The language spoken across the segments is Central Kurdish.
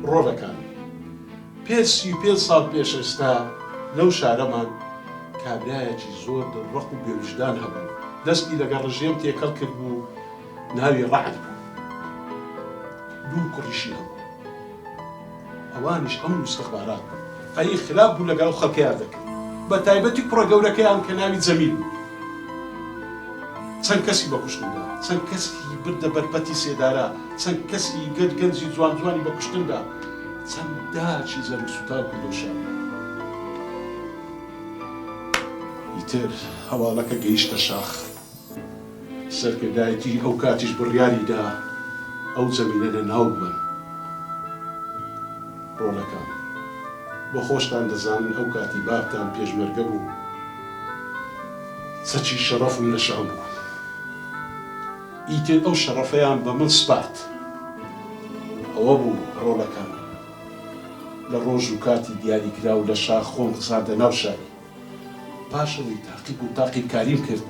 ڕۆڵەکان پێ ساڵ پێش ئێستا لەو شارەمان کابرایەکی زۆر دڵڕەق و بێوجدان هەبوو دەستی لەگەڵ ڕژێم تێکەڵ کرد بوو ناوی ڕەعد بوو دوو کوڕیشی هەبوو ئەوانیش ئەم مستەخبارات بوو قەی خراپ بوو لەگەڵ خەڵکیان دەکرد بە تایبەتی کوڕە گەورەکەیان کە ناوی جەمیل بوو چەند کەسی بەکوشتندا چەند کەسی بردە بەرپەتی سێدارا چەند کەسی گەنجی جوان جوانی بەکوشتندا چەند داچی زەرگ سوتاو کرد لەو شار ئیتر هەواڵەکە گەیشتە شاخ سەرکردایەتی ئەو کاتیش بڕیاریدا ئەو جەمیلە لە ناو بوون ڕۆڵەکان بۆ خۆشتان دەزانن ئەو کاتی بابتان پێشمەرگە بوو چەکی شەڕەفم لەشان بوو ئیتر ئەو شەڕەفەیان بە من سپارت ئەوە بوو ڕۆڵەکان لە ڕۆژ و کاتی دیاریکرا و لە شاخ خۆم خساردە ناو شاری پاشەوەی تاقیب و تاقیبکاریم کرد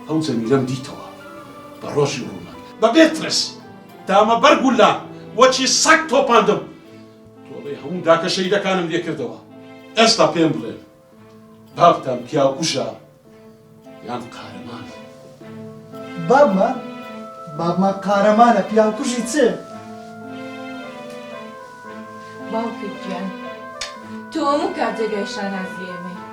ئەو جەمیلەم دیتەوە بە ڕۆژی ڕووناک بەبێ ترس دامە بەرگولا وەچی سەگ تۆپاندم تۆڵەی هەموو داکە شەیدەکانم لێ کردەوە ئێستا پێم بڵێن بابتان پیاوکوشە یان قارەمان بابمان قارەمانە پیاوکوژی چێ؟ باوکت گیان تۆ هەموو کاتێگای شانازی ئێمەی